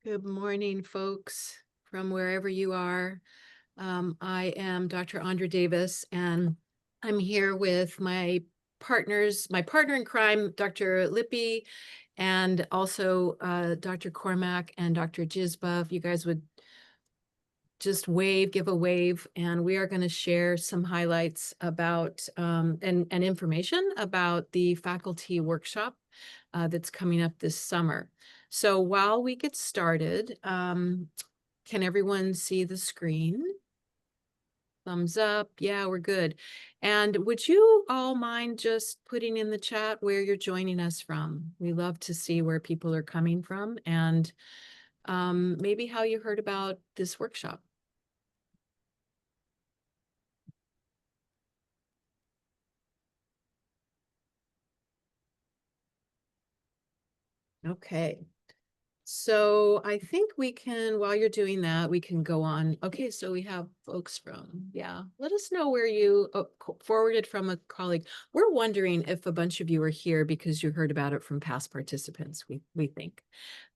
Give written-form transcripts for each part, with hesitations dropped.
Good morning, folks, from wherever you are. I am Dr. Andra Davis, and I'm here with my partner in crime, Dr. Lippy, and also Dr. Cormack and Dr. Jizba. If you guys would just give a wave, and we are going to share some highlights about and information about the faculty workshop that's coming up this summer. So while we get started, can everyone see the screen? Thumbs up. Yeah, we're good. And would you all mind just putting in the chat where you're joining us from? We love to see where people are coming from and maybe how you heard about this workshop. Okay. So I think we can, while you're doing that, we can go on. Okay, so we have folks from, yeah, let us know where you forwarded from a colleague. We're wondering if a bunch of you are here because you heard about it from past participants, we think.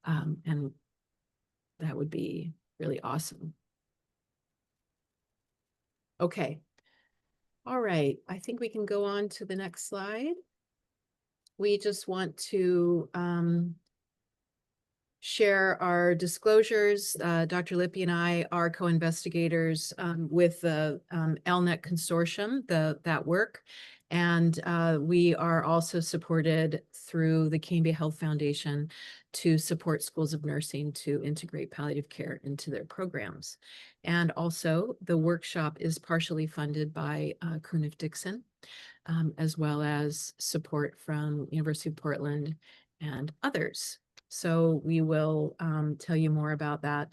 And that would be really awesome. Okay. All right, I think we can go on to the next slide. We just want to share our disclosures. Dr. Lippy and I are co-investigators with the ELNEC consortium, that work. And we are also supported through the Cambia Health Foundation to support schools of nursing to integrate palliative care into their programs. And also the workshop is partially funded by Dixon, as well as support from University of Portland and others. So we will tell you more about that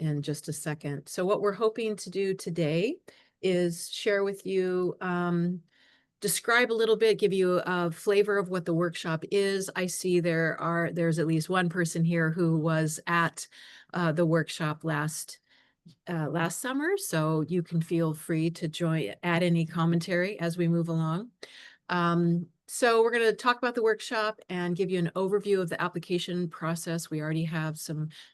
in just a second. So what we're hoping to do today is share with you, describe a little bit, give you a flavor of what the workshop is. I see there's at least one person here who was at the workshop last summer, so you can feel free to add any commentary as we move along. So we're going to talk about the workshop and give you an overview of the application process. We already have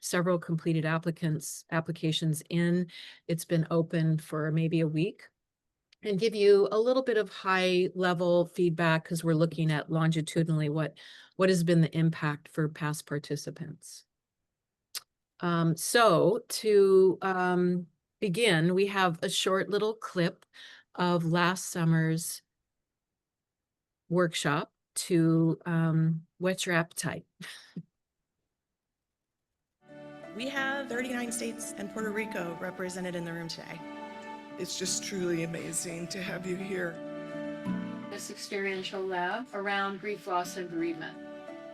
several completed applications in. It's been open for maybe a week, and give you a little bit of high level feedback because we're looking at longitudinally what has been the impact for past participants. So to begin, we have a short little clip of last summer's workshop to whet your appetite. We have 39 states and Puerto Rico represented in the room today. It's just truly amazing to have you here. This experiential lab around grief, loss, and bereavement.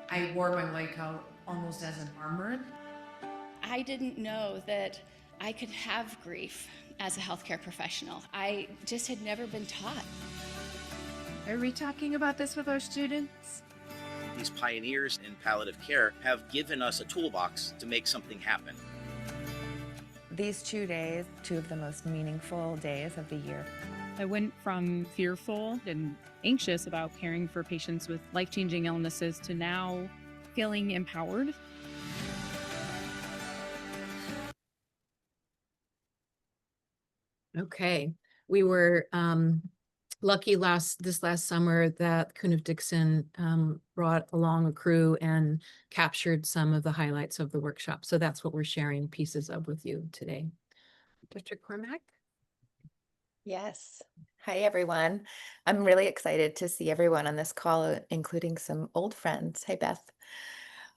I wore my life out almost as an armor. I didn't know that I could have grief as a healthcare professional. I just had never been taught. Are we talking about this with our students? These pioneers in palliative care have given us a toolbox to make something happen. These 2 days, two of the most meaningful days of the year. I went from fearful and anxious about caring for patients with life-changing illnesses to now feeling empowered. Okay, we were lucky this last summer that Dixon brought along a crew and captured some of the highlights of the workshop. So that's what we're sharing pieces of with you today. Dr. Cormack? Yes. Hi, everyone. I'm really excited to see everyone on this call, including some old friends. Hey, Beth.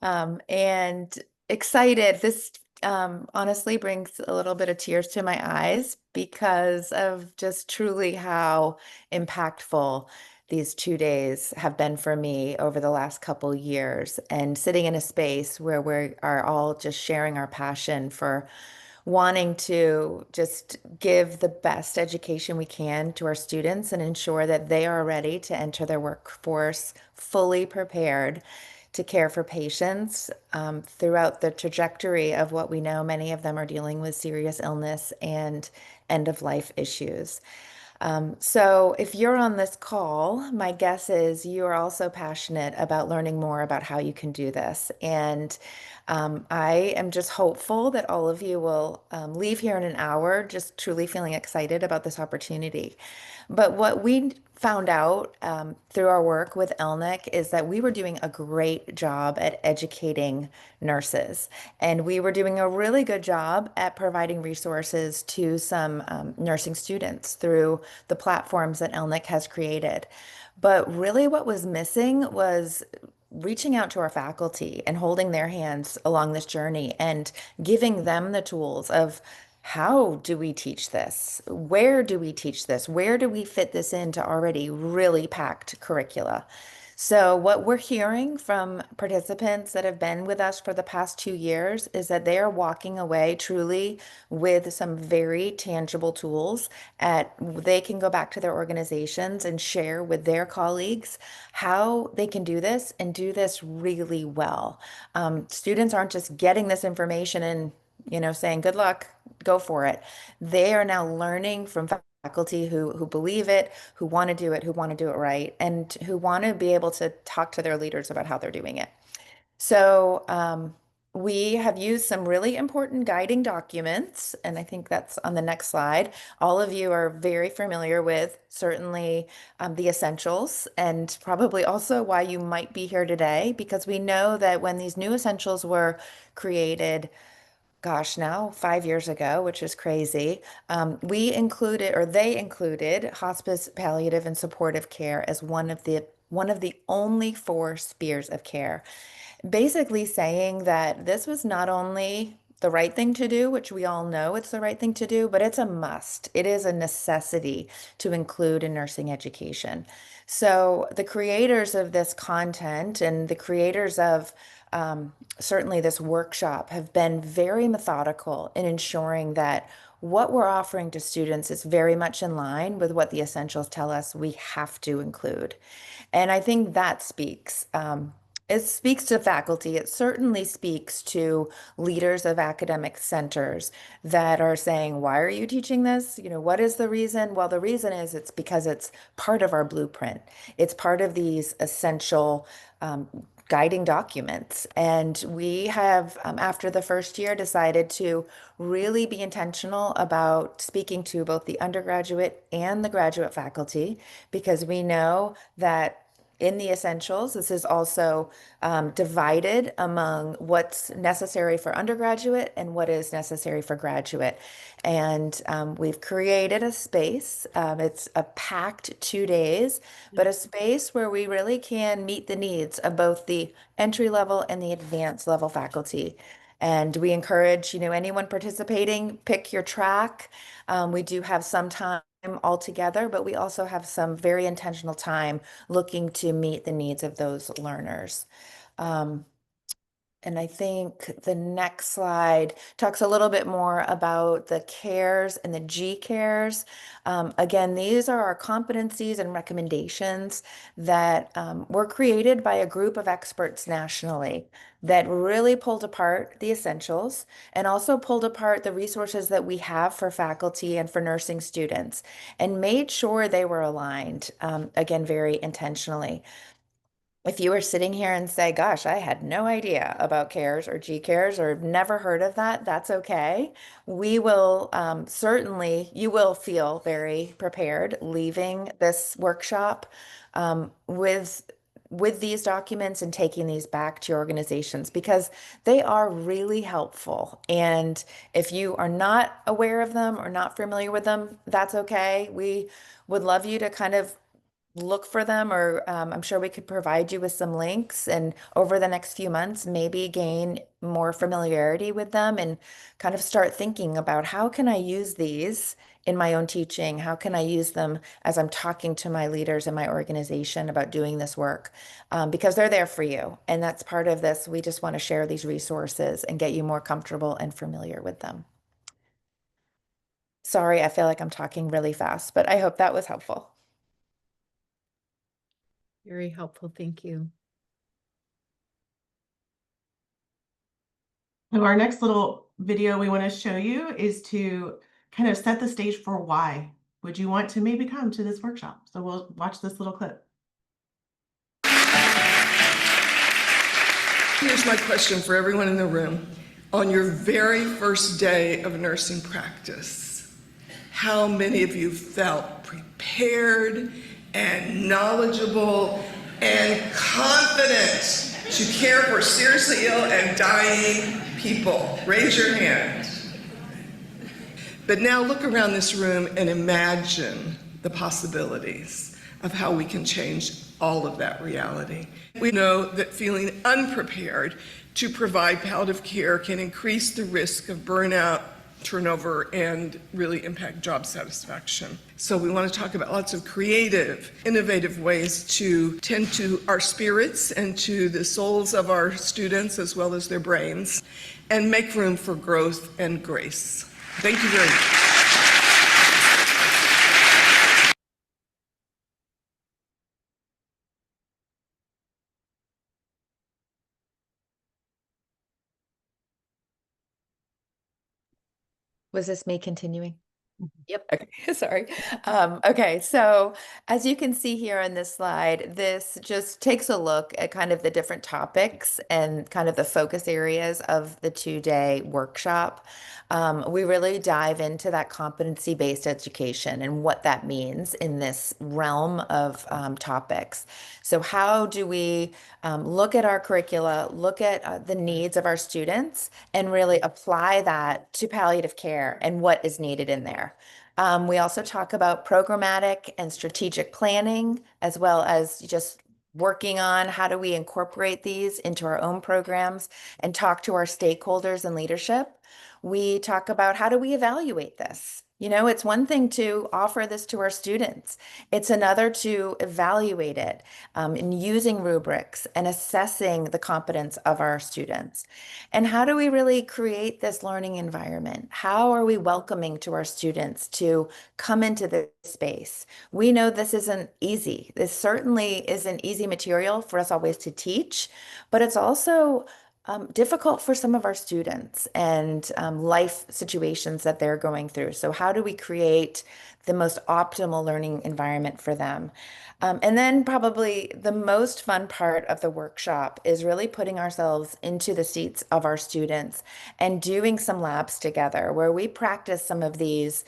And excited. This honestly brings a little bit of tears to my eyes because of just truly how impactful these 2 days have been for me over the last couple years, and sitting in a space where we are all just sharing our passion for wanting to just give the best education we can to our students and ensure that they are ready to enter their workforce fully prepared to care for patients throughout the trajectory of what we know many of them are dealing with serious illness and end-of-life issues. So if you're on this call, my guess is you are also passionate about learning more about how you can do this. And I am just hopeful that all of you will leave here in an hour just truly feeling excited about this opportunity. But what we found out through our work with ELNEC is that we were doing a great job at educating nurses. And we were doing a really good job at providing resources to some nursing students through the platforms that ELNEC has created. But really, what was missing was reaching out to our faculty and holding their hands along this journey and giving them the tools of how do we teach this? Where do we teach this? Where do we fit this into already really packed curricula? So, what we're hearing from participants that have been with us for the past 2 years is that they are walking away truly with some very tangible tools at they can go back to their organizations and share with their colleagues how they can do this and do this really well. Students aren't just getting this information and saying good luck, go for it. They are now learning from faculty who believe it, who want to do it, who want to do it right, and who want to be able to talk to their leaders about how they're doing it. So we have used some really important guiding documents, and I think that's on the next slide. All of you are very familiar with certainly the essentials and probably also why you might be here today, because we know that when these new essentials were created, gosh, now 5 years ago, which is crazy, we included, or they included, hospice, palliative, and supportive care as one of the only 4 spheres of care, basically saying that this was not only the right thing to do, which we all know it's the right thing to do, but it's a must. It is a necessity to include in nursing education. So the creators of this content and the creators of certainly this workshop have been very methodical in ensuring that what we're offering to students is very much in line with what the essentials tell us we have to include. And I think that speaks. It speaks to faculty. It certainly speaks to leaders of academic centers that are saying, why are you teaching this? What is the reason? Well, the reason is it's because it's part of our blueprint. It's part of these essential guiding documents. And we have, after the first year, decided to really be intentional about speaking to both the undergraduate and the graduate faculty, because we know that in the essentials, this is also divided among what's necessary for undergraduate and what is necessary for graduate. And we've created a space. It's a packed 2 days, but a space where we really can meet the needs of both the entry level and the advanced level faculty. And we encourage, anyone participating, pick your track. We do have some time all together, but we also have some very intentional time looking to meet the needs of those learners. And I think the next slide talks a little bit more about the cares and the G cares. Again, these are our competencies and recommendations that were created by a group of experts nationally that really pulled apart the essentials and also pulled apart the resources that we have for faculty and for nursing students and made sure they were aligned, again, very intentionally. If you were sitting here and say, gosh, I had no idea about CARES or G CARES or never heard of that, that's okay. We will certainly, you will feel very prepared leaving this workshop with these documents and taking these back to your organizations, because they are really helpful. And if you are not aware of them or not familiar with them, that's okay. We would love you to kind of look for them, or I'm sure we could provide you with some links, and over the next few months maybe gain more familiarity with them and kind of start thinking about how can I use these in my own teaching? How can I use them as I'm talking to my leaders in my organization about doing this work? Because they're there for you, and that's part of this. We just want to share these resources and get you more comfortable and familiar with them. Sorry, I feel like I'm talking really fast, but I hope that was helpful. Very helpful. Thank you. So our next little video we want to show you is to kind of set the stage for why would you want to maybe come to this workshop? So we'll watch this little clip. Here's my question for everyone in the room. On your very first day of nursing practice, how many of you felt prepared and knowledgeable and confident to care for seriously ill and dying people? Raise your hand. But now look around this room and imagine the possibilities of how we can change all of that reality. We know that feeling unprepared to provide palliative care can increase the risk of burnout, turnover, and really impact job satisfaction. So we want to talk about lots of creative, innovative ways to tend to our spirits and to the souls of our students as well as their brains, and make room for growth and grace. Thank you very much. Was this me continuing? Yep. Okay, sorry. Okay, so as you can see here on this slide, this just takes a look at kind of the different topics and kind of the focus areas of the 2-day workshop. We really dive into that competency-based education and what that means in this realm of topics. So how do we look at our curricula, look at the needs of our students, and really apply that to palliative care and what is needed in there? We also talk about programmatic and strategic planning, as well as just working on how do we incorporate these into our own programs and talk to our stakeholders and leadership. We talk about how do we evaluate this? You know, it's one thing to offer this to our students. It's another to evaluate it in using rubrics and assessing the competence of our students. And how do we really create this learning environment? How are we welcoming to our students to come into this space? We know this isn't easy. This certainly isn't easy material for us always to teach, but it's also difficult for some of our students and life situations that they're going through. So how do we create the most optimal learning environment for them? And then probably the most fun part of the workshop is really putting ourselves into the seats of our students and doing some labs together where we practice some of these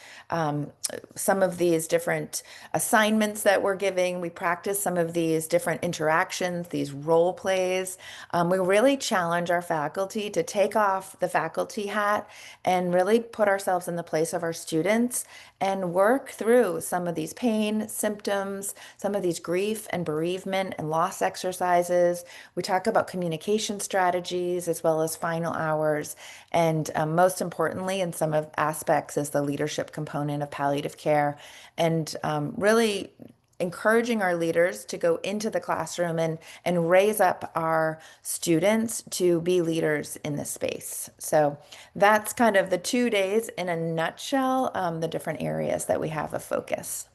different assignments that we're giving. We practice some of these different interactions, these role plays. We really challenge our faculty to take off the faculty hat and really put ourselves in the place of our students and work through some of these pain symptoms, some of these grief and bereavement and loss exercises. We talk about communication strategies as well as final hours. And most importantly, in some of aspects is the leadership component of palliative care, and really encouraging our leaders to go into the classroom and raise up our students to be leaders in this space. So that's kind of the 2 days in a nutshell, the different areas that we have of focus.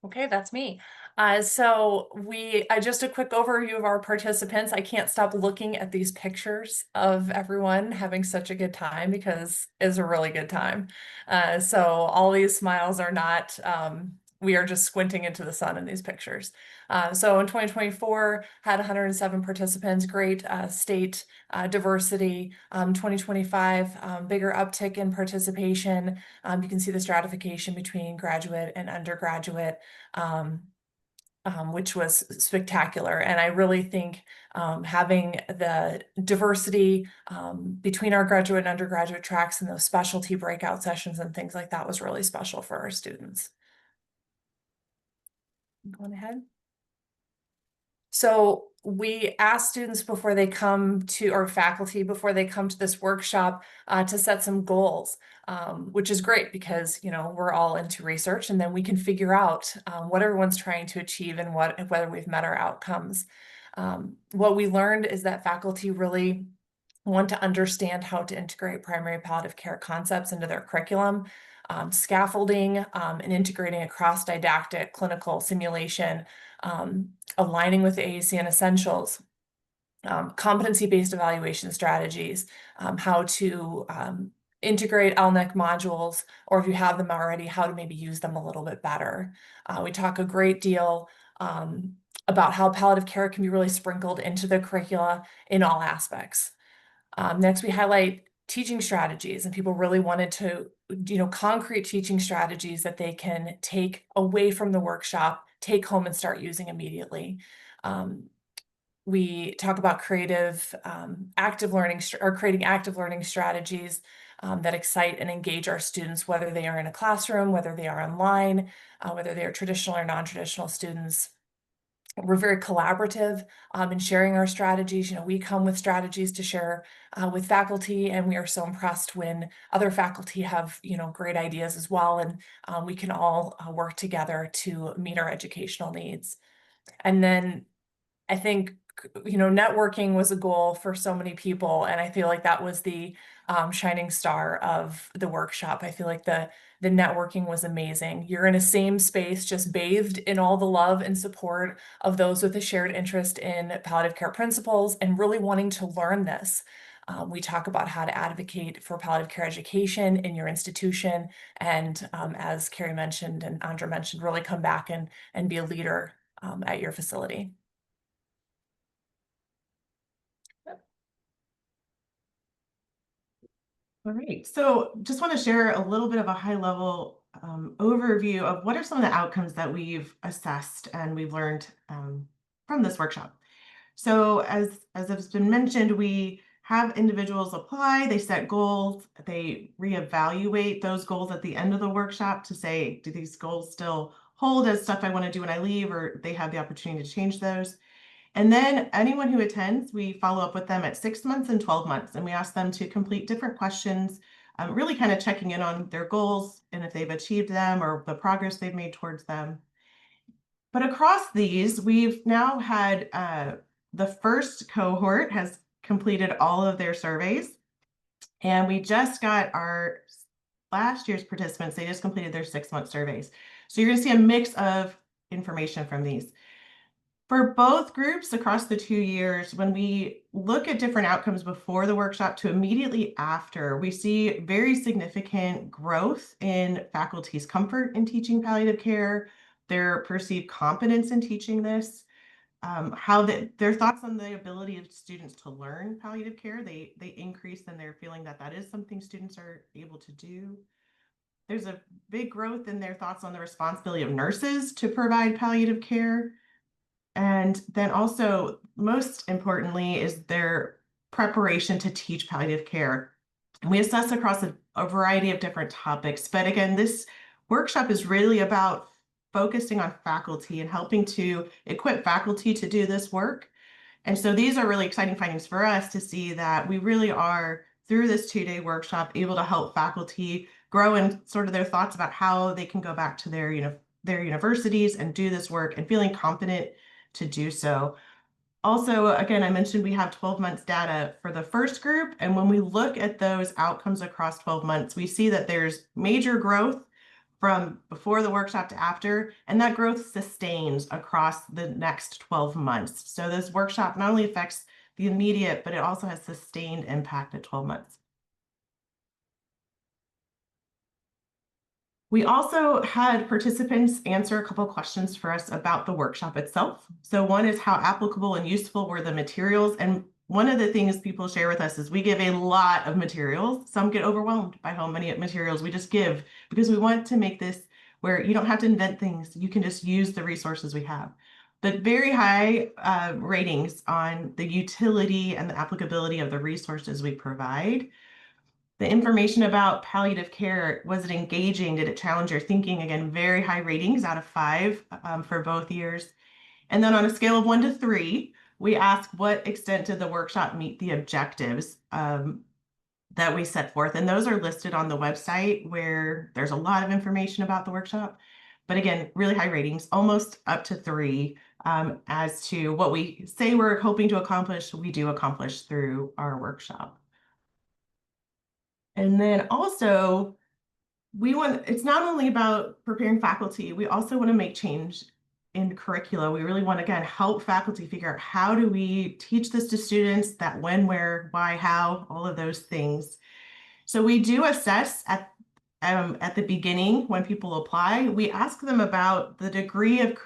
Okay, that's me. Just a quick overview of our participants. I can't stop looking at these pictures of everyone having such a good time because it's a really good time. So all these smiles are not, we are just squinting into the sun in these pictures. So in 2024, had 107 participants, great state diversity. 2025, bigger uptick in participation. You can see the stratification between graduate and undergraduate, which was spectacular. And I really think having the diversity between our graduate and undergraduate tracks and those specialty breakout sessions and things like that was really special for our students. Going ahead. So we ask students before they come to, or faculty before they come to this workshop, to set some goals, which is great because, you know, we're all into research and then we can figure out what everyone's trying to achieve and whether we've met our outcomes. What we learned is that faculty really want to understand how to integrate primary palliative care concepts into their curriculum, scaffolding, and integrating across didactic, clinical, simulation, aligning with the AACN essentials. competency-based evaluation strategies, how to integrate ELNEC modules, or if you have them already, how to maybe use them a little bit better. We talk a great deal about how palliative care can be really sprinkled into the curricula in all aspects. Next, we highlight teaching strategies, and people really wanted to, concrete teaching strategies that they can take away from the workshop, take home and start using immediately. We talk about creative, active learning, or creating active learning strategies that excite and engage our students, whether they are in a classroom, whether they are online, whether they are traditional or non-traditional students. We're very collaborative in sharing our strategies. We come with strategies to share with faculty, and we are so impressed when other faculty have, great ideas as well, and we can all work together to meet our educational needs. And then I think, networking was a goal for so many people, and I feel like that was the shining star of the workshop. I feel like the networking was amazing. You're in a same space, just bathed in all the love and support of those with a shared interest in palliative care principles and really wanting to learn this. We talk about how to advocate for palliative care education in your institution, and as Carrie mentioned and Andra mentioned, really come back and be a leader at your facility. All right, so just want to share a little bit of a high level overview of what are some of the outcomes that we've assessed and we've learned from this workshop. So as has been mentioned, we have individuals apply, they set goals, they reevaluate those goals at the end of the workshop to say, do these goals still hold as stuff I want to do when I leave, or they have the opportunity to change those. And then anyone who attends, we follow up with them at 6 months and 12 months, and we ask them to complete different questions, really kind of checking in on their goals and if they've achieved them or the progress they've made towards them. But across these, we've now had the first cohort has completed all of their surveys, and we just got our last year's participants. They just completed their 6-month surveys. So you're going to see a mix of information from these. For both groups across the 2 years, when we look at different outcomes before the workshop to immediately after, we see very significant growth in faculty's comfort in teaching palliative care, their perceived competence in teaching this, how their thoughts on the ability of students to learn palliative care, they increase, and they're feeling that that is something students are able to do. There's a big growth in their thoughts on the responsibility of nurses to provide palliative care. And then also, most importantly, is their preparation to teach palliative care. We assess across a variety of different topics, but again, this workshop is really about focusing on faculty and helping to equip faculty to do this work. And so these are really exciting findings for us to see that we really are, through this 2-day workshop, able to help faculty grow in sort of their thoughts about how they can go back to their universities and do this work and feeling confident to do so. Also, again, I mentioned we have 12 months data for the first group, and when we look at those outcomes across 12 months, we see that there's major growth from before the workshop to after, and that growth sustains across the next 12 months. So this workshop not only affects the immediate, but it also has sustained impact at 12 months. We also had participants answer a couple questions for us about the workshop itself. So one is, how applicable and useful were the materials? And one of the things people share with us is we give a lot of materials. Some get overwhelmed by how many materials we just give, because we want to make this where you don't have to invent things. You can just use the resources we have. But very high ratings on the utility and the applicability of the resources we provide. The information about palliative care, was it engaging? Did it challenge your thinking? Again, very high ratings out of 5 for both years. And then on a scale of 1 to 3, we ask, what extent did the workshop meet the objectives that we set forth? And those are listed on the website, where there's a lot of information about the workshop. But again, really high ratings, almost up to 3, as to what we say we're hoping to accomplish, we do accomplish through our workshop. And then also, it's not only about preparing faculty, we also want to make change in curricula, we really want to, again, help faculty figure out how do we teach this to students, that when, where, why, how, all of those things. So we do assess at the beginning when people apply. We ask them about the degree of,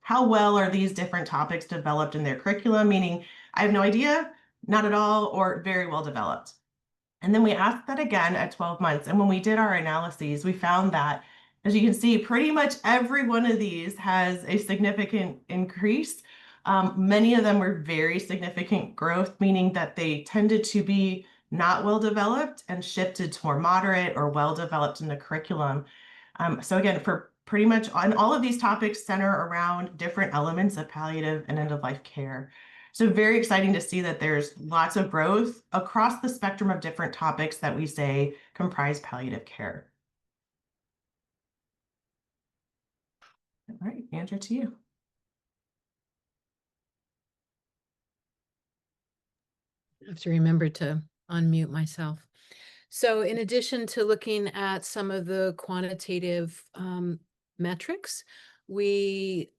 how well are these different topics developed in their curriculum, meaning I have no idea, not at all, or very well developed. And then we asked that again at 12 months. And when we did our analyses, we found that, as you can see, pretty much every one of these has a significant increase. Many of them were very significant growth, meaning that they tended to be not well developed and shifted to more moderate or well developed in the curriculum. So again, for pretty much on all of these topics center around different elements of palliative and end-of-life care. So very exciting to see that there's lots of growth across the spectrum of different topics that we say comprise palliative care. All right, Andrew, to you. I have to remember to unmute myself. So in addition to looking at some of the quantitative metrics, we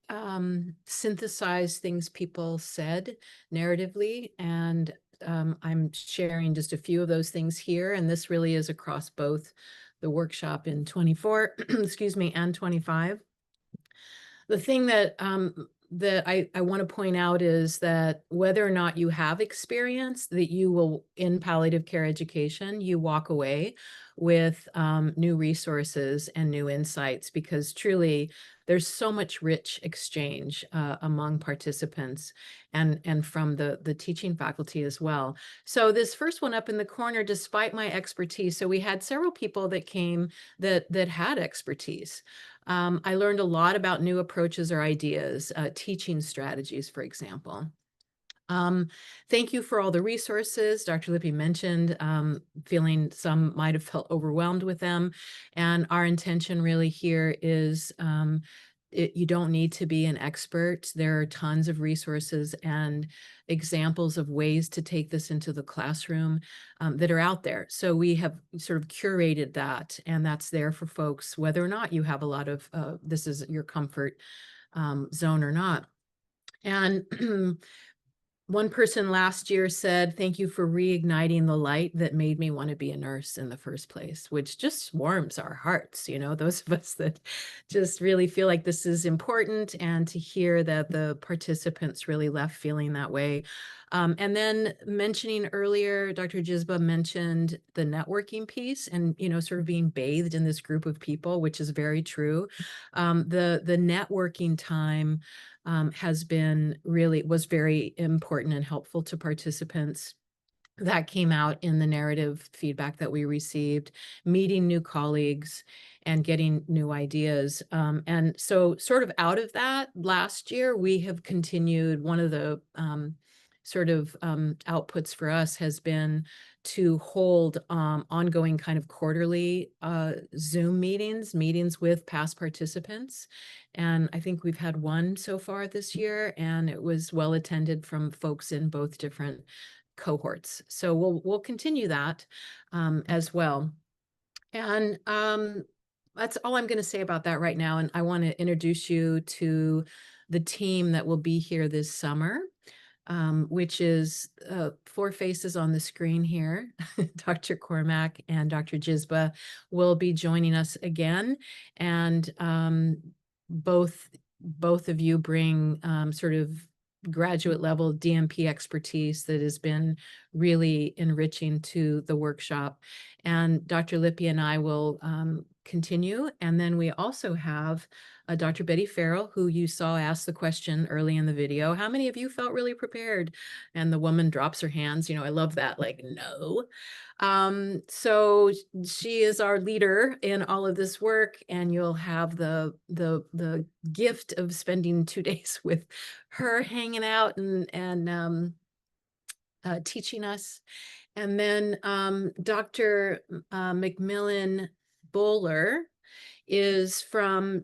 synthesize things people said narratively, and I'm sharing just a few of those things here, and this really is across both the workshop in 24, excuse me, and 25. The thing that I want to point out is that whether or not you have experience that you will in palliative care education, you walk away with new resources and new insights, because truly there's so much rich exchange among participants and from the teaching faculty as well. So this first one up in the corner, despite my expertise, so we had several people that came that had expertise. I learned a lot about new approaches or ideas, teaching strategies, for example. Thank you for all the resources. Dr. Lippy mentioned feeling some might have felt overwhelmed with them. And our intention really here is you don't need to be an expert. There are tons of resources and examples of ways to take this into the classroom that are out there. So we have sort of curated that, and that's there for folks, whether or not you have a lot of, this is your comfort zone or not. And one person last year said, "Thank you for reigniting the light that made me want to be a nurse in the first place," which just warms our hearts, those of us that just really feel like this is important, and to hear that the participants really left feeling that way. And then mentioning earlier, Dr. Jizba mentioned the networking piece and, sort of being bathed in this group of people, which is very true. The networking time was very important and helpful to participants. That came out in the narrative feedback that we received, meeting new colleagues and getting new ideas. And so sort of out of that, last year, we have continued. One of the outputs for us has been to hold ongoing kind of quarterly Zoom meetings with past participants. And I think we've had one so far this year, and it was well attended from folks in both different cohorts. So we'll continue that as well. And that's all I'm going to say about that right now. And I want to introduce you to the team that will be here this summer. Which is 4 faces on the screen here. Dr. Cormack and Dr. Jizba will be joining us again. And both of you bring sort of graduate level DMP expertise that has been really enriching to the workshop. And Dr. Lippy and I will continue. And then we also have Dr. Betty Farrell, who you saw ask the question early in the video, how many of you felt really prepared? And the woman drops her hands. I love that, like, no. So she is our leader in all of this work, and you'll have the gift of spending 2 days with her hanging out and teaching us. And then Dr. McMillan Bowler is from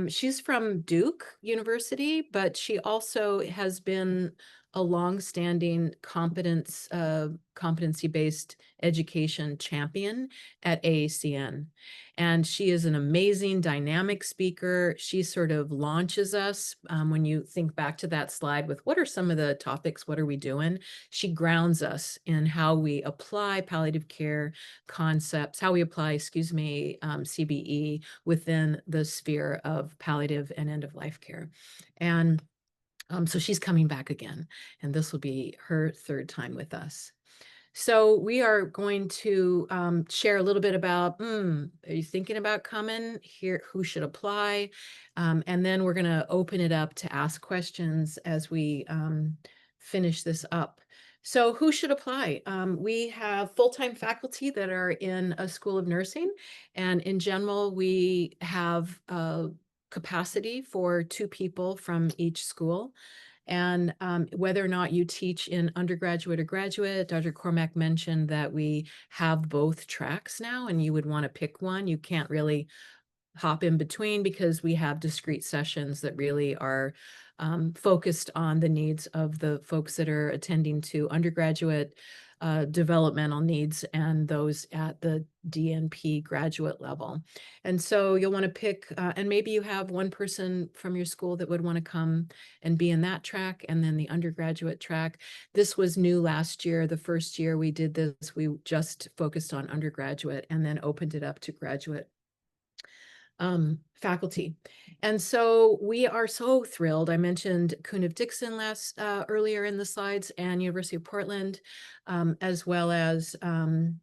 she's from Duke University, but she also has been a longstanding competency-based education champion at AACN. And she is an amazing, dynamic speaker. She sort of launches us. When you think back to that slide with what are some of the topics, what are we doing? She grounds us in how we apply palliative care concepts, how we apply, CBE within the sphere of palliative and end-of-life care. And so she's coming back again, and this will be her third time with us. So we are going to share a little bit about, are you thinking about coming here? Who should apply? And then we're going to open it up to ask questions as we finish this up. So who should apply? We have full-time faculty that are in a school of nursing, and in general, we have capacity for 2 people from each school. And whether or not you teach in undergraduate or graduate, Dr. Cormack mentioned that we have both tracks now, and you would want to pick one. You can't really hop in between because we have discrete sessions that really are focused on the needs of the folks that are attending to undergraduate developmental needs and those at the DNP graduate level. And so you'll want to pick, and maybe you have one person from your school that would want to come and be in that track, and then the undergraduate track. This was new last year. The first year we did this, we just focused on undergraduate and then opened it up to graduate faculty. And so we are so thrilled. I mentioned Cunniff-Dixon earlier in the slides, and University of Portland, as well as ELNEC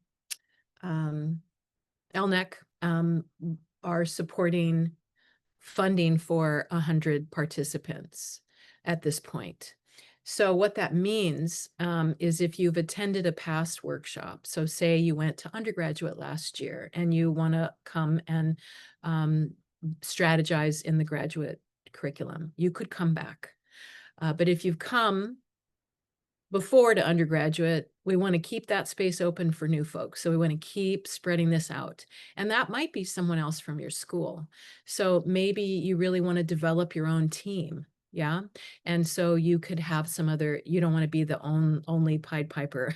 are supporting funding for 100 participants at this point. So what that means is if you've attended a past workshop, so say you went to undergraduate last year and you want to come and strategize in the graduate curriculum, you could come back. But if you've come before to undergraduate, we want to keep that space open for new folks. So we want to keep spreading this out. And that might be someone else from your school. So maybe you really want to develop your own team. Yeah. And so you could have some other, you don't want to be the only Pied Piper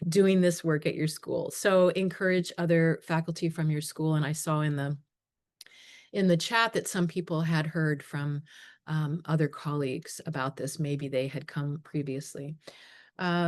doing this work at your school. So encourage other faculty from your school. And I saw in the chat that some people had heard from other colleagues about this. Maybe they had come previously.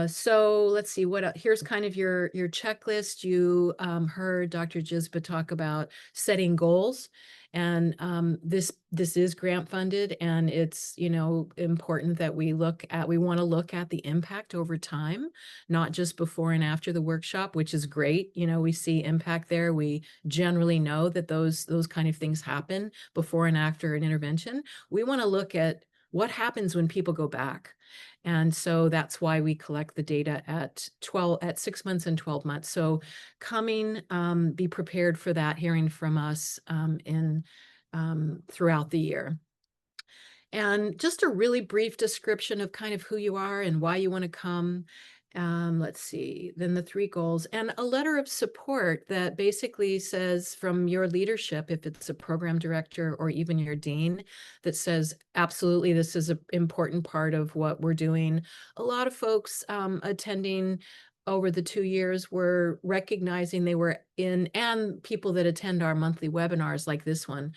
So let's see here's kind of your checklist. You heard Dr. Gisba talk about setting goals, and this is grant funded, and it's, important that we want to look at the impact over time, not just before and after the workshop, which is great. We see impact there. We generally know that those kind of things happen before and after an intervention. We want to look at what happens when people go back. And so that's why we collect the data at 6 months and 12 months. So be prepared for that, hearing from us throughout the year. And just a really brief description of kind of who you are and why you want to come. Let's see, then the 3 goals and a letter of support that basically says from your leadership, if it's a program director or even your dean, that says, absolutely, this is an important part of what we're doing. A lot of folks attending over the 2 years were recognizing they were and people that attend our monthly webinars like this one,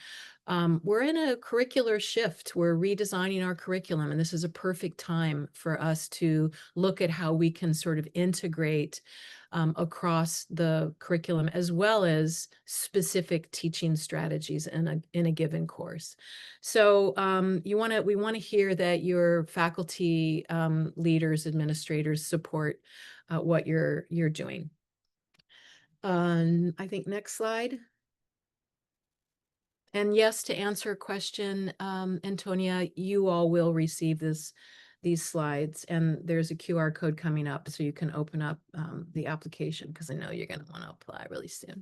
we're in a curricular shift. We're redesigning our curriculum, and this is a perfect time for us to look at how we can sort of integrate across the curriculum, as well as specific teaching strategies in a given course. So we want to hear that your faculty, leaders, administrators support what you're doing. I think next slide. And yes, to answer a question, Antonia, you all will receive these slides, and there's a QR code coming up so you can open up the application, because I know you're going to want to apply really soon.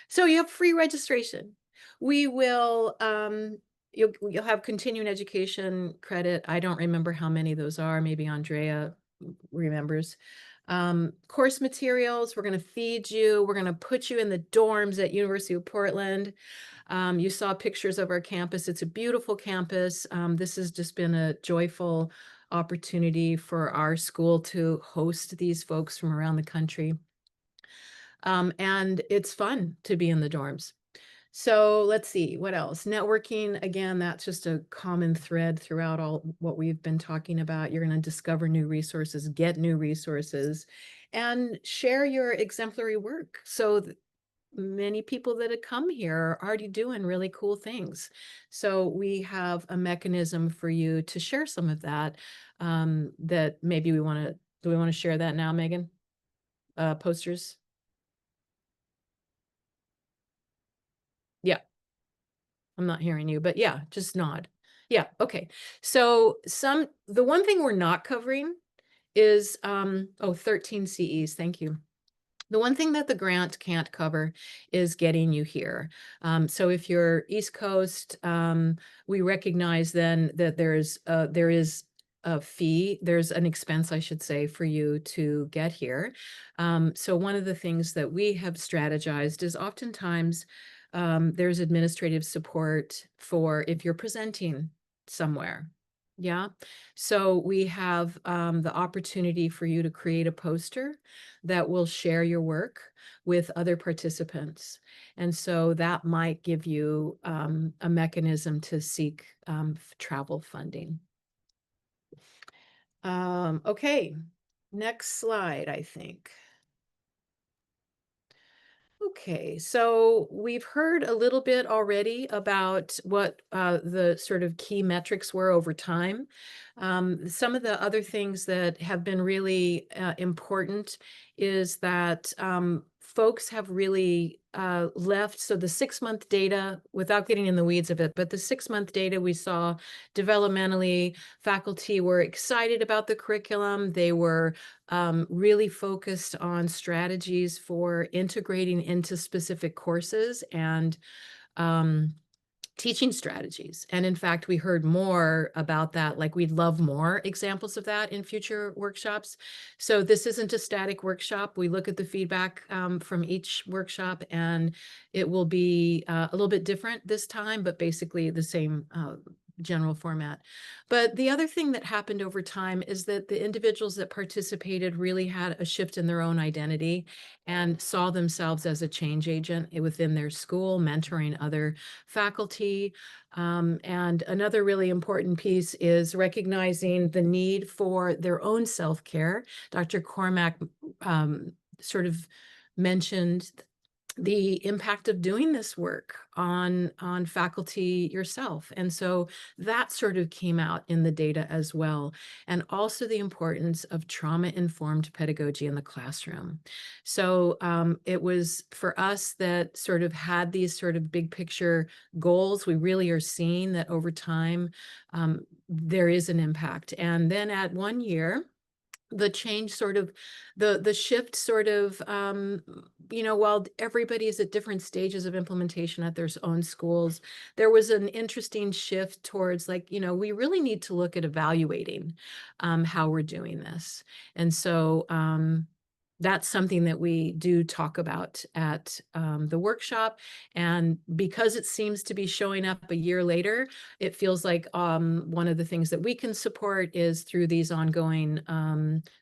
So you have free registration. We will, you'll have continuing education credit. I don't remember how many those are. Maybe Andrea remembers. Course materials, we're going to feed you. We're going to put you in the dorms at University of Portland. You saw pictures of our campus. It's a beautiful campus. This has just been a joyful opportunity for our school to host these folks from around the country. And it's fun to be in the dorms. So let's see, what else? Networking, again, that's just a common thread throughout all what we've been talking about. You're going to discover new resources, get new resources, and share your exemplary work. So many people that have come here are already doing really cool things. So we have a mechanism for you to share some of that, that maybe we want to, do we want to share that now, Megan? Posters? Yeah. I'm not hearing you, but yeah, just nod. Yeah, okay. So the one thing we're not covering is, 13 CEs, thank you. The one thing that the grant can't cover is getting you here. So if you're East Coast, we recognize then that there is a fee, there's an expense, I should say, for you to get here. So one of the things that we have strategized is oftentimes there's administrative support for if you're presenting somewhere. Yeah. So we have the opportunity for you to create a poster that will share your work with other participants. And so that might give you a mechanism to seek travel funding. Okay, next slide, I think. Okay, so we've heard a little bit already about what the sort of key metrics were over time. Some of the other things that have been really important is that folks have really left. So the 6-month data, without getting in the weeds of it, but the 6-month data we saw developmentally, faculty were excited about the curriculum. They were really focused on strategies for integrating into specific courses and teaching strategies. And in fact, we heard more about that. Like, we'd love more examples of that in future workshops. So this isn't a static workshop. We look at the feedback from each workshop, and it will be a little bit different this time, but basically the same general format. But the other thing that happened over time is that the individuals that participated really had a shift in their own identity and saw themselves as a change agent within their school, mentoring other faculty. And another really important piece is recognizing the need for their own self-care. Dr. Cormack sort of mentioned the impact of doing this work on faculty yourself. And so that sort of came out in the data as well. And also the importance of trauma-informed pedagogy in the classroom. So it was for us that sort of had these sort of big picture goals. We really are seeing that over time, there is an impact. And then at 1 year, the change sort of, the shift sort of, while everybody is at different stages of implementation at their own schools, there was an interesting shift towards, like, we really need to look at evaluating how we're doing this. And so that's something that we do talk about at the workshop. And because it seems to be showing up a year later, it feels like one of the things that we can support is through these ongoing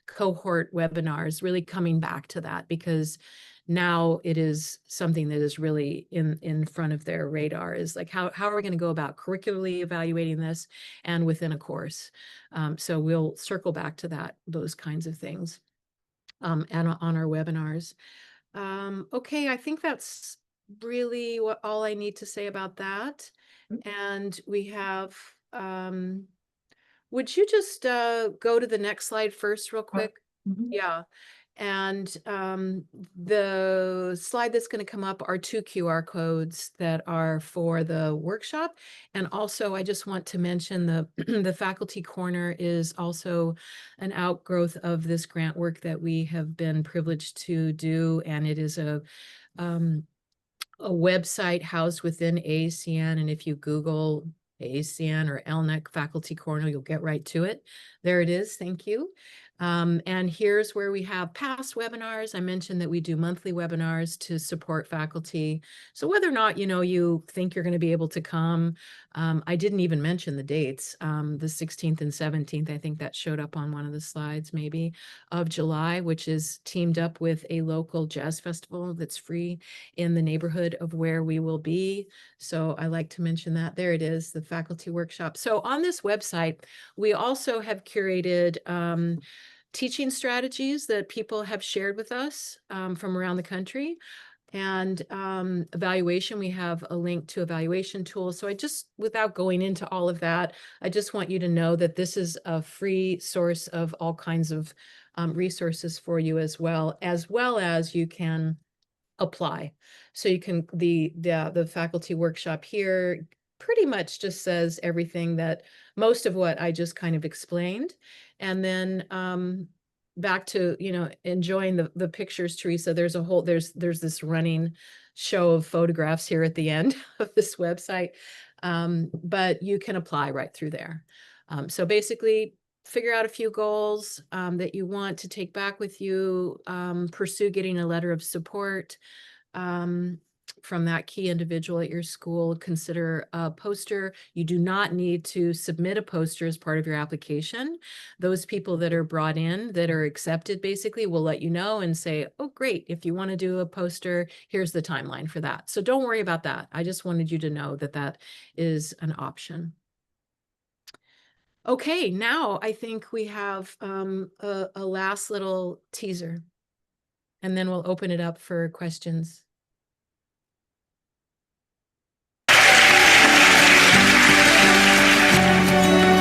cohort webinars, really coming back to that, because now it is something that is really in front of their radar, is like, how are we going to go about curricularly evaluating this and within a course? So we'll circle back to those kinds of things. And on our webinars. Okay, I think that's really all I need to say about that. And we have, would you just go to the next slide first real quick? Yeah. And the slide that's going to come up are 2 QR codes that are for the workshop. And also, I just want to mention the faculty corner is also an outgrowth of this grant work that we have been privileged to do. And it is a website housed within AACN. And if you Google AACN or ELNEC faculty corner, you'll get right to it. There it is. Thank you. And here's where we have past webinars. I mentioned that we do monthly webinars to support faculty. So whether or not, you think you're going to be able to come, I didn't even mention the dates, the 16th and 17th. I think that showed up on one of the slides maybe, of July, which is teamed up with a local jazz festival that's free in the neighborhood of where we will be. So I like to mention that. There it is, the faculty workshop. So on this website, we also have curated teaching strategies that people have shared with us from around the country. And evaluation, we have a link to evaluation tools. So without going into all of that, I just want you to know that this is a free source of all kinds of resources for you as well as you can apply. So you can, the faculty workshop here pretty much just says everything that most of what I just kind of explained. And then back to, enjoying the pictures, Teresa, there's this running show of photographs here at the end of this website. But you can apply right through there. So basically, figure out a few goals that you want to take back with you, pursue getting a letter of support from that key individual at your school. Consider a poster. You do not need to submit a poster as part of your application. Those people that are brought in, that are accepted, basically will let you know and say, oh, great, if you want to do a poster, here's the timeline for that. So don't worry about that. I just wanted you to know that that is an option. Okay, now I think we have a last little teaser, and then we'll open it up for questions.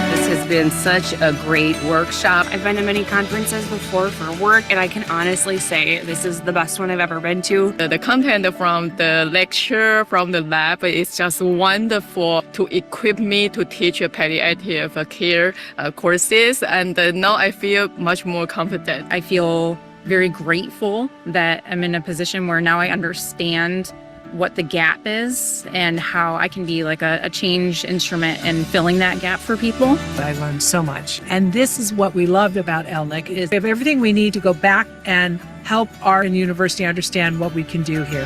This has been such a great workshop. I've been to many conferences before for work, and I can honestly say this is the best one I've ever been to. The content from the lecture, from the lab, is just wonderful to equip me to teach palliative care courses. And now I feel much more confident. I feel very grateful that I'm in a position where now I understand what the gap is and how I can be like a change instrument in filling that gap for people. I learned so much. And this is what we loved about ELNEC, is we have everything we need to go back and help our university understand what we can do here.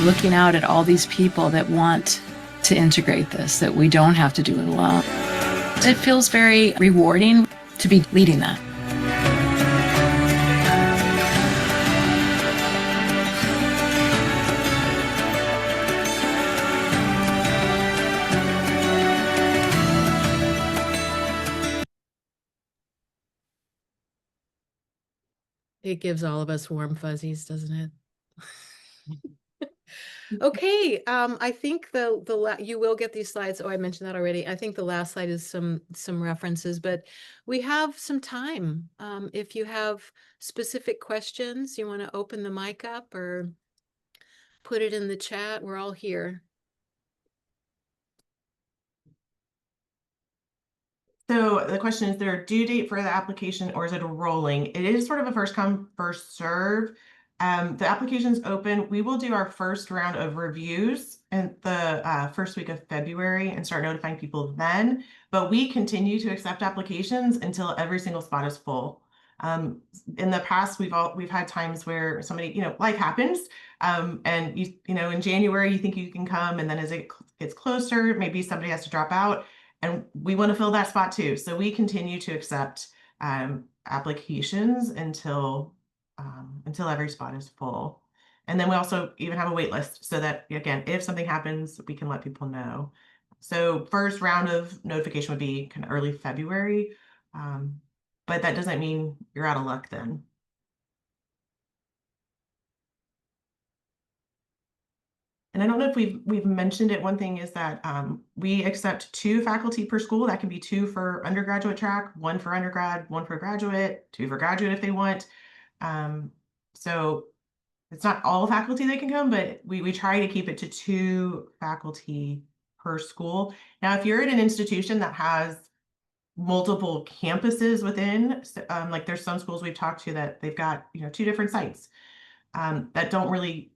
Looking out at all these people that want to integrate this, that we don't have to do it alone. It feels very rewarding to be leading that. It gives all of us warm fuzzies, doesn't it? Okay, I think you will get these slides. Oh, I mentioned that already. I think the last slide is some references, but we have some time. If you have specific questions, you want to open the mic up or put it in the chat. We're all here. So the question is, there a due date for the application, or is it a rolling? It is sort of a first come, first serve. The application's open. We will do our first round of reviews in the first week of February and start notifying people then. But we continue to accept applications until every single spot is full. In the past, we've had times where somebody, life happens, and in January you think you can come, and then as it gets closer, maybe somebody has to drop out. And we want to fill that spot too. So we continue to accept applications until every spot is full. And then we also even have a wait list so that, again, if something happens, we can let people know. So first round of notification would be kind of early February, but that doesn't mean you're out of luck then. And I don't know if we've mentioned it. One thing is that we accept 2 faculty per school. That can be 2 for undergraduate track, 1 for undergrad, 1 for graduate, 2 for graduate if they want. So it's not all faculty that can come, but we try to keep it to 2 faculty per school. Now, if you're at an institution that has multiple campuses within, like there's some schools we've talked to that they've got 2 different sites that don't really,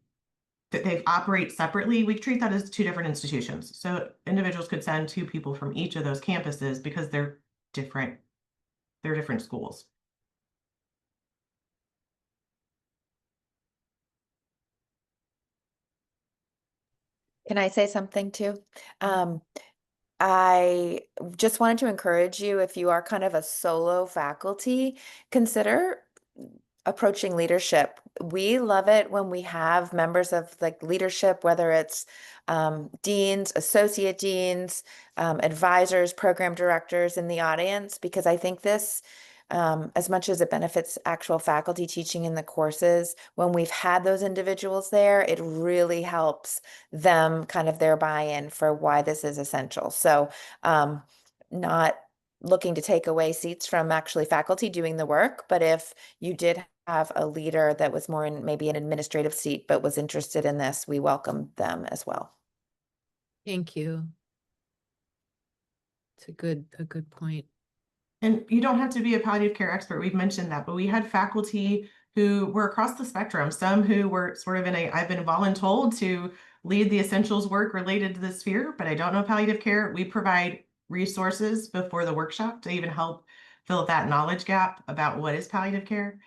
that they operate separately, we treat that as 2 different institutions. So individuals could send 2 people from each of those campuses because they're different schools. Can I say something too? I just wanted to encourage you, if you are kind of a solo faculty, consider approaching leadership. We love it when we have members of like leadership, whether it's deans, associate deans, advisors, program directors in the audience, because I think this, as much as it benefits actual faculty teaching in the courses, when we've had those individuals there, it really helps them kind of their buy-in for why this is essential. So not looking to take away seats from actually faculty doing the work, but if you did have a leader that was more in maybe an administrative seat but was interested in this, we welcome them as well. Thank you. It's a good point. And you don't have to be a palliative care expert. We've mentioned that, but we had faculty who were across the spectrum. Some who were sort of in a, I've been voluntold to lead the essentials work related to the sphere, but I don't know palliative care. We provide resources before the workshop to even help fill that knowledge gap about what is palliative care.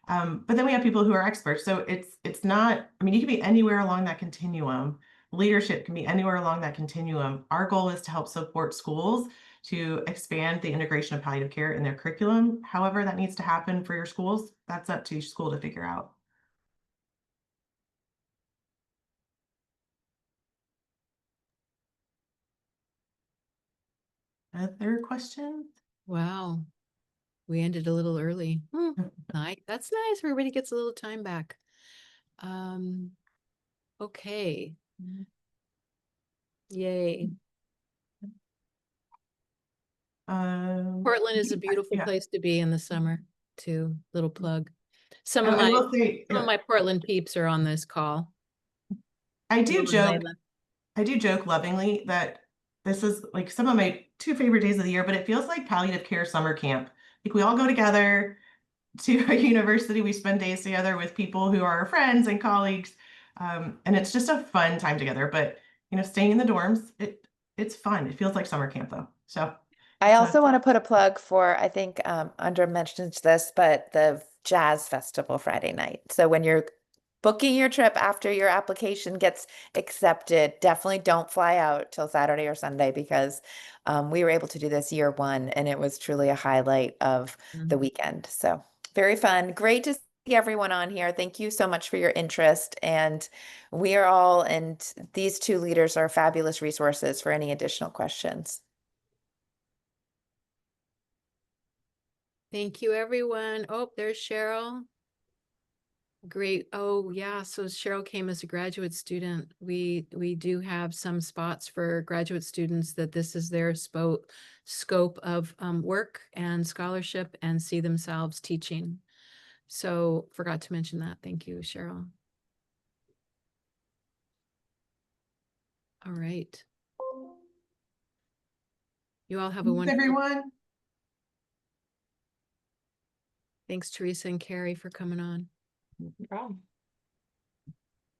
But then we have people who are experts. So it's not, I mean, you can be anywhere along that continuum. Leadership can be anywhere along that continuum. Our goal is to help support schools to expand the integration of palliative care in their curriculum. However, that needs to happen for your schools. That's up to each school to figure out. Other questions? Wow. We ended a little early. That's nice. Everybody gets a little time back. Okay. Yay. Portland is a beautiful place to be in the summer too. Little plug. Some of I will say, my Portland peeps are on this call. I do joke lovingly that this is like some of my 2 favorite days of the year, but it feels like palliative care summer camp. Like we all go together to a university, we spend days together with people who are our friends and colleagues. And it's just a fun time together, but you know, staying in the dorms, it's fun. It feels like summer camp though. So I also want to put a plug for, I think Andra mentioned this, but the Jazz Festival Friday night. So when you're booking your trip after your application gets accepted, definitely don't fly out till Saturday or Sunday, because we were able to do this year 1 and it was truly a highlight of the weekend. So very fun. Great to see everyone on here. Thank you so much for your interest. And we are all, and these 2 leaders are fabulous resources for any additional questions. Thank you, everyone. Oh, there's Cheryl. Great. Oh, yeah. So Cheryl came as a graduate student. We do have some spots for graduate students that this is their scope of work and scholarship and see themselves teaching. So forgot to mention that. Thank you, Cheryl. All right. You all have a wonderful. Everyone. Thanks, Teresa and Carrie, for coming on. No problem.